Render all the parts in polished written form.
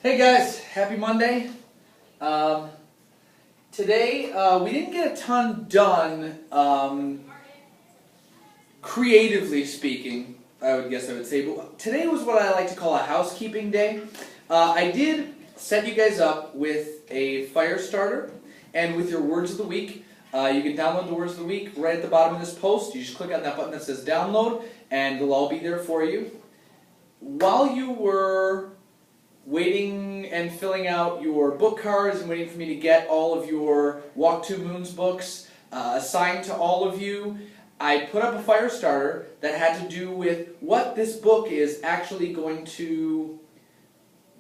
Hey guys, happy Monday. Today we didn't get a ton done, creatively speaking, I would say, but today was what I like to call a housekeeping day. I did set you guys up with a fire starter and with your words of the week. You can download the words of the week right at the bottom of this post. You just click on that button that says download and they'll all be there for you. While you were waiting and filling out your book cards and waiting for me to get all of your Walk Two Moons books assigned to all of you, I put up a fire starter that had to do with what this book is actually going to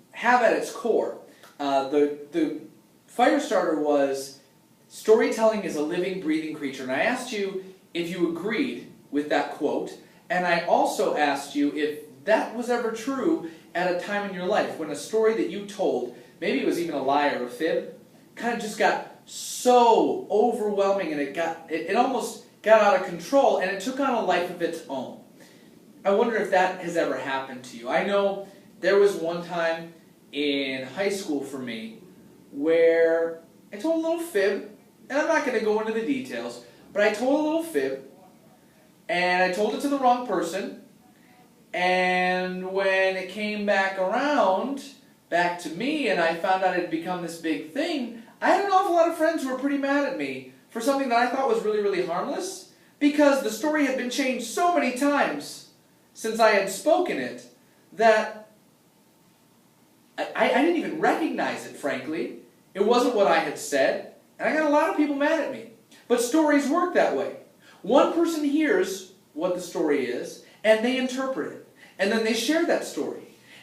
have at its core. The fire starter was storytelling is a living, breathing creature, and I asked you if you agreed with that quote, and I also asked you if that was ever true at a time in your life when a story that you told, maybe it was even a lie or a fib, kind of just got so overwhelming and it almost got out of control and it took on a life of its own. I wonder if that has ever happened to you. I know there was one time in high school for me where I told a little fib, and I'm not going to go into the details, but I told a little fib and I told it to the wrong person. And when it came back around, back to me, and I found out it had become this big thing, I had an awful lot of friends who were pretty mad at me for something that I thought was really, really harmless, because the story had been changed so many times since I had spoken it that I didn't even recognize it, frankly. It wasn't what I had said, and I got a lot of people mad at me. But stories work that way. One person hears what the story is, and they interpret it. And then they share that story.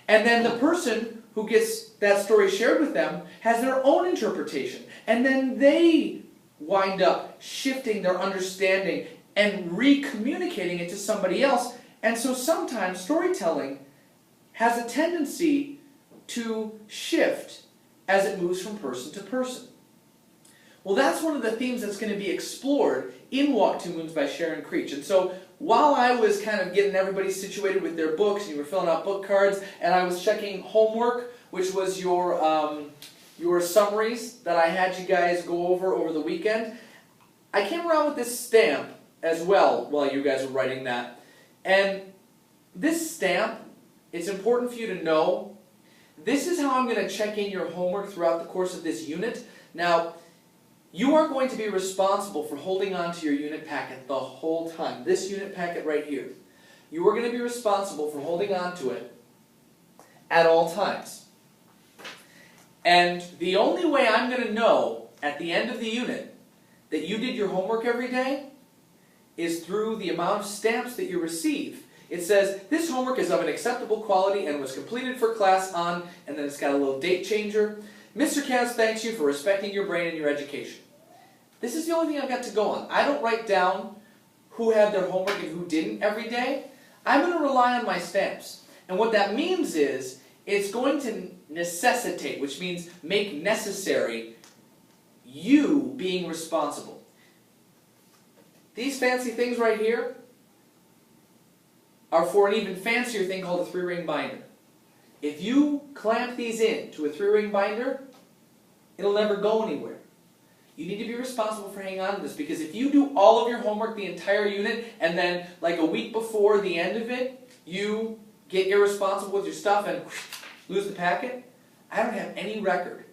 And then the person who gets that story shared with them has their own interpretation. And then they wind up shifting their understanding and re-communicating it to somebody else. And so sometimes storytelling has a tendency to shift as it moves from person to person. Well, that's one of the themes that's going to be explored in Walk Two Moons by Sharon Creech. And so while I was kind of getting everybody situated with their books, and you were filling out book cards, and I was checking homework, which was your summaries that I had you guys go over the weekend, I came around with this stamp as well while you guys were writing that. And this stamp, it's important for you to know, this is how I'm going to check in your homework throughout the course of this unit. Now, you are going to be responsible for holding on to your unit packet the whole time. This unit packet right here. You are going to be responsible for holding on to it at all times. And the only way I'm going to know at the end of the unit that you did your homework every day is through the amount of stamps that you receive. It says, this homework is of an acceptable quality and was completed for class on, and then it's got a little date changer. Mr. Kaz thanks you for respecting your brain and your education. This is the only thing I've got to go on. I don't write down who had their homework and who didn't every day. I'm going to rely on my stamps. And what that means is, it's going to necessitate, which means make necessary, you being responsible. These fancy things right here are for an even fancier thing called a 3-ring binder. If you clamp these in to a 3-ring binder, it'll never go anywhere. You need to be responsible for hanging on to this, because if you do all of your homework, the entire unit, and then like a week before the end of it, you get irresponsible with your stuff and lose the packet, I don't have any record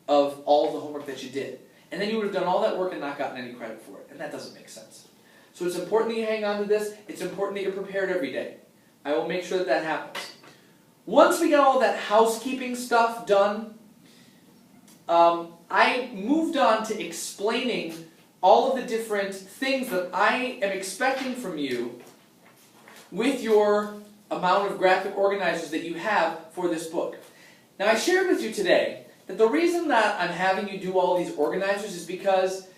of all of the homework that you did. And then you would have done all that work and not gotten any credit for it, and that doesn't make sense. So it's important that you hang on to this. It's important that you're prepared every day. I will make sure that that happens. Once we get all that housekeeping stuff done, I moved on to explaining all of the different things that I am expecting from you with your amount of graphic organizers that you have for this book. Now, I shared with you today that the reason that I'm having you do all these organizers is because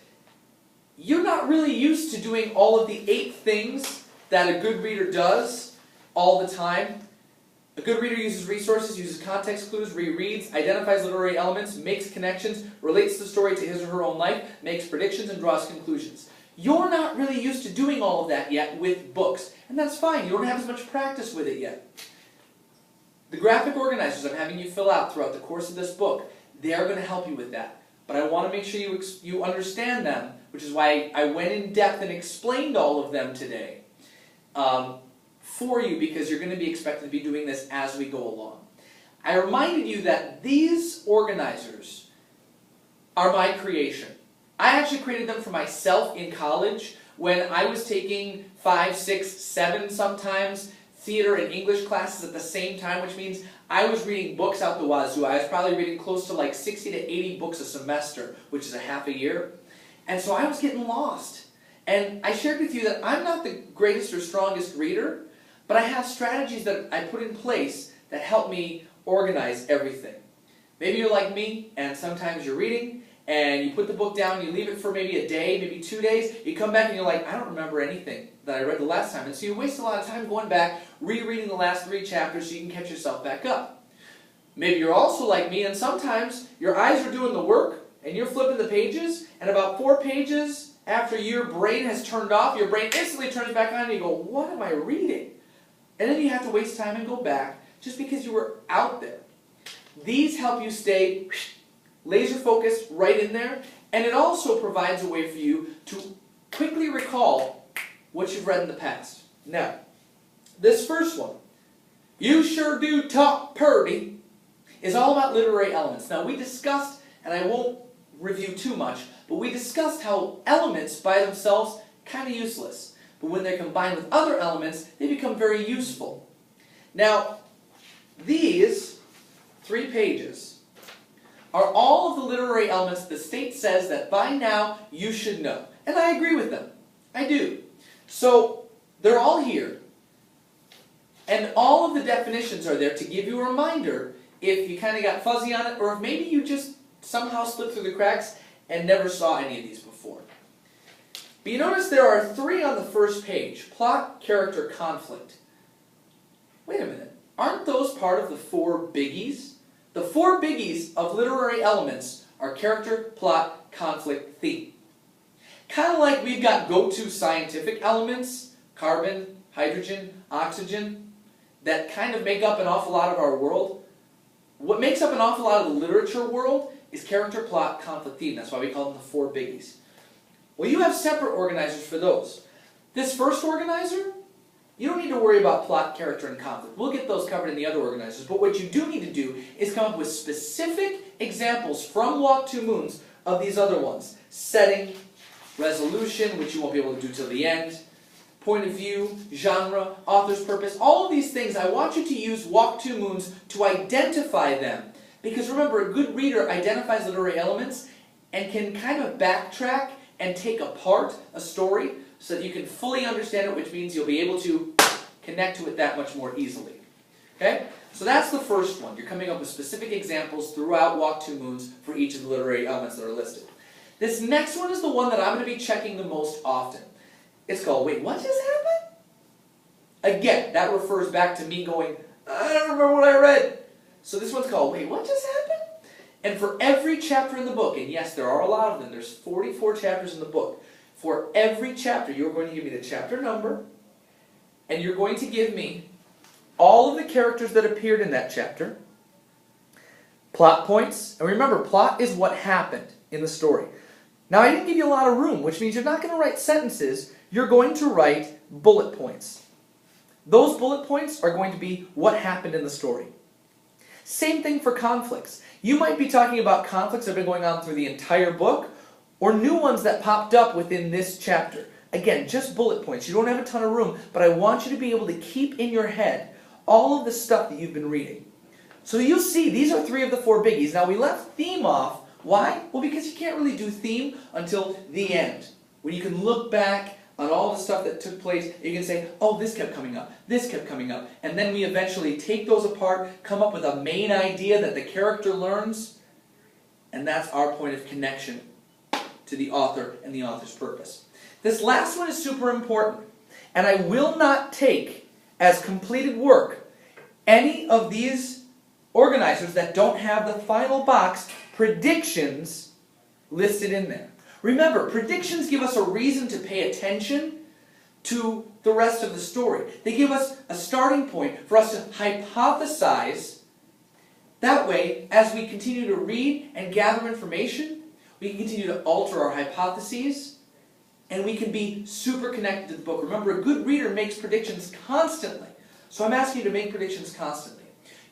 you're not really used to doing all of the 8 things that a good reader does all the time. A good reader uses resources, uses context clues, rereads, identifies literary elements, makes connections, relates the story to his or her own life, makes predictions, and draws conclusions. You're not really used to doing all of that yet with books, and that's fine. You don't have as much practice with it yet. The graphic organizers I'm having you fill out throughout the course of this book, they are going to help you with that. But I want to make sure you understand them, which is why I went in depth and explained all of them today for you, because you're going to be expected to be doing this as we go along. I reminded you that these organizers are my creation. I actually created them for myself in college when I was taking 5, 6, 7 sometimes theater and English classes at the same time, which means I was reading books out the wazoo. I was probably reading close to like 60 to 80 books a semester, which is a half a year. And so I was getting lost. And I shared with you that I'm not the greatest or strongest reader, but I have strategies that I put in place that help me organize everything. Maybe you're like me, and sometimes you're reading, and you put the book down, you leave it for maybe a day, maybe 2 days, you come back and you're like, I don't remember anything that I read the last time. And so you waste a lot of time going back, rereading the last 3 chapters so you can catch yourself back up. Maybe you're also like me, and sometimes your eyes are doing the work, and you're flipping the pages, and about 4 pages after your brain has turned off, your brain instantly turns back on and you go, what am I reading? And then you have to waste time and go back just because you were out there. These help you stay laser focused right in there, and it also provides a way for you to quickly recall what you've read in the past. Now, this first one, You Sure Do Talk Purty, is all about literary elements. Now, we discussed, and I won't review too much, but we discussed how elements by themselves kind of useless. But when they're combined with other elements, they become very useful. Now, these 3 pages are all of the literary elements the state says that by now you should know. And I agree with them. I do. So, they're all here. And all of the definitions are there to give you a reminder if you kind of got fuzzy on it, or if maybe you just somehow slipped through the cracks and never saw any of these before. But you notice there are 3 on the first page. Plot, character, conflict. Wait a minute. Aren't those part of the 4 biggies? The 4 biggies of literary elements are character, plot, conflict, theme. Kind of like we've got go-to scientific elements, carbon, hydrogen, oxygen, that kind of make up an awful lot of our world. What makes up an awful lot of the literature world is character, plot, conflict, theme. That's why we call them the 4 biggies. Well, you have separate organizers for those. This first organizer, you don't need to worry about plot, character, and conflict. We'll get those covered in the other organizers. But what you do need to do is come up with specific examples from Walk Two Moons of these other ones. Setting, resolution, which you won't be able to do till the end, point of view, genre, author's purpose, all of these things, I want you to use Walk Two Moons to identify them. Because remember, a good reader identifies literary elements and can kind of backtrack and take apart a story so that you can fully understand it, which means you'll be able to connect to it that much more easily. Okay? So that's the first one. You're coming up with specific examples throughout Walk Two Moons for each of the literary elements that are listed. This next one is the one that I'm going to be checking the most often. It's called, wait, what just happened? Again, that refers back to me going, I don't remember what I read. So this one's called, wait, what just happened? And for every chapter in the book, and yes, there are a lot of them, there's 44 chapters in the book. For every chapter, you're going to give me the chapter number, and you're going to give me all of the characters that appeared in that chapter, plot points, and remember, plot is what happened in the story. Now, I didn't give you a lot of room, which means you're not going to write sentences, you're going to write bullet points. Those bullet points are going to be what happened in the story. Same thing for conflicts. You might be talking about conflicts that have been going on through the entire book, or new ones that popped up within this chapter. Again, just bullet points. You don't have a ton of room, but I want you to be able to keep in your head all of the stuff that you've been reading. So you'll see, these are 3 of the 4 biggies. Now, we left theme off. Why? Well, because you can't really do theme until the end, when you can look back on all the stuff that took place. You can say, oh, this kept coming up, this kept coming up, and then we eventually take those apart, come up with a main idea that the character learns, and that's our point of connection to the author and the author's purpose. This last one is super important, and I will not take as completed work any of these organizers that don't have the final box predictions listed in there. Remember, predictions give us a reason to pay attention, to the rest of the story. They give us a starting point for us to hypothesize. That way, as we continue to read and gather information, we can continue to alter our hypotheses, and we can be super connected to the book. Remember, a good reader makes predictions constantly. So I'm asking you to make predictions constantly.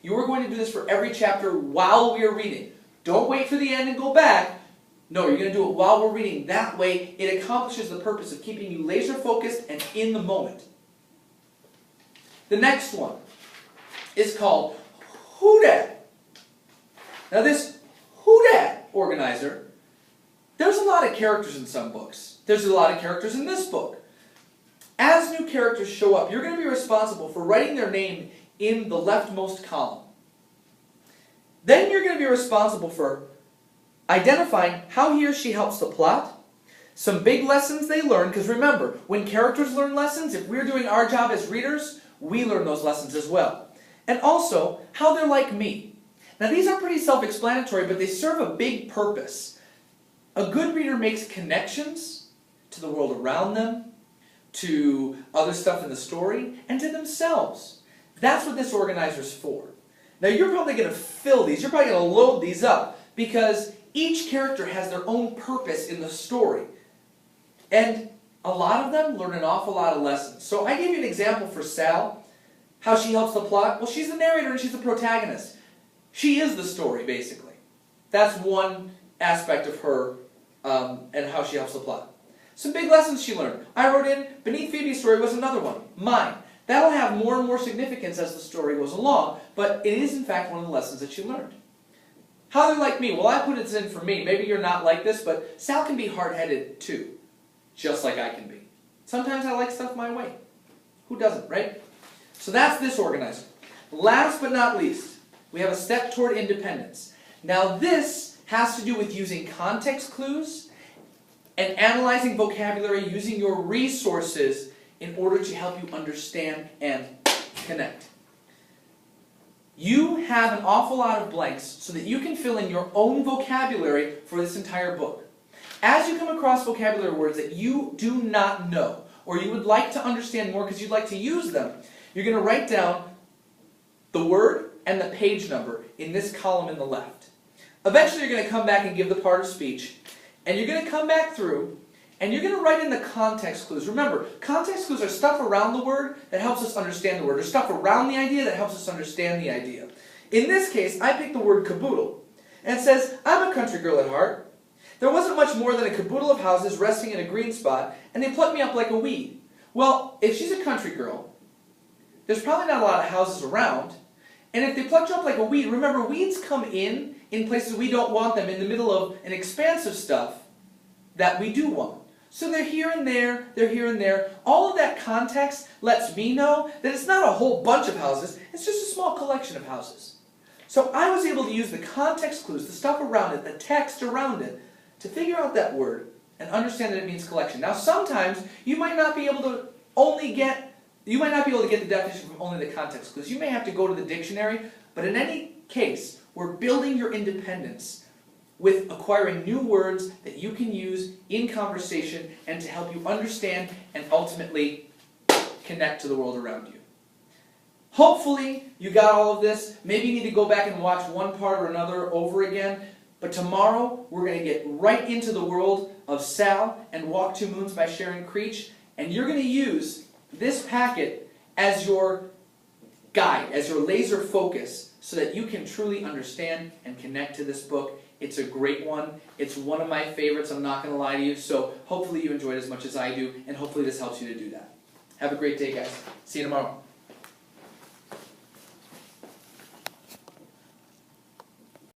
You are going to do this for every chapter while we are reading. Don't wait for the end and go back. No, you're going to do it while we're reading. That way, it accomplishes the purpose of keeping you laser focused and in the moment. The next one is called Who Dat? Now this Who Dat organizer, there's a lot of characters in some books. There's a lot of characters in this book. As new characters show up, you're going to be responsible for writing their name in the leftmost column. Then you're going to be responsible for identifying how he or she helps the plot, some big lessons they learn, because remember, when characters learn lessons, if we're doing our job as readers, we learn those lessons as well. And also, how they're like me. Now these are pretty self-explanatory, but they serve a big purpose. A good reader makes connections to the world around them, to other stuff in the story, and to themselves. That's what this organizer is for. Now you're probably going to fill these, you're probably going to load these up, because each character has their own purpose in the story. And a lot of them learn an awful lot of lessons. So I gave you an example for Sal, how she helps the plot. Well, she's the narrator and she's the protagonist. She is the story, basically. That's one aspect of her and how she helps the plot. Some big lessons she learned. I wrote in, beneath Phoebe's story was another one, mine. That'll have more and more significance as the story goes along, but it is in fact one of the lessons that she learned. How they're like me. Well, I put it in for me. Maybe you're not like this, but Sal can be hard-headed too. Just like I can be. Sometimes I like stuff my way. Who doesn't, right? So that's this organizer. Last but not least, we have a step toward independence. Now this has to do with using context clues and analyzing vocabulary using your resources in order to help you understand and connect. You have an awful lot of blanks so that you can fill in your own vocabulary for this entire book. As you come across vocabulary words that you do not know, or you would like to understand more because you'd like to use them, you're going to write down the word and the page number in this column in the left. Eventually you're going to come back and give the part of speech, and you're going to come back through, and you're going to write in the context clues. Remember, context clues are stuff around the word that helps us understand the word, or stuff around the idea that helps us understand the idea. In this case, I picked the word caboodle, and it says, I'm a country girl at heart. There wasn't much more than a caboodle of houses resting in a green spot, and they plucked me up like a weed. Well, if she's a country girl, there's probably not a lot of houses around, and if they plucked her up like a weed, remember, weeds come in places we don't want them, in the middle of an expanse of stuff that we do want. So they're here and there, they're here and there. All of that context lets me know that it's not a whole bunch of houses, it's just a small collection of houses. So I was able to use the context clues, the stuff around it, the text around it, to figure out that word and understand that it means collection. Now sometimes you might not be able to get the definition from only the context clues. You may have to go to the dictionary, but in any case, we're building your independence with acquiring new words that you can use in conversation and to help you understand and ultimately connect to the world around you. Hopefully you got all of this. Maybe you need to go back and watch one part or another over again. But tomorrow we're going to get right into the world of Sal and Walk Two Moons by Sharon Creech. And you're going to use this packet as your guide, as your laser focus, so that you can truly understand and connect to this book. It's a great one. It's one of my favorites, I'm not going to lie to you. So hopefully you enjoyed it as much as I do, and hopefully this helps you to do that. Have a great day, guys. See you tomorrow.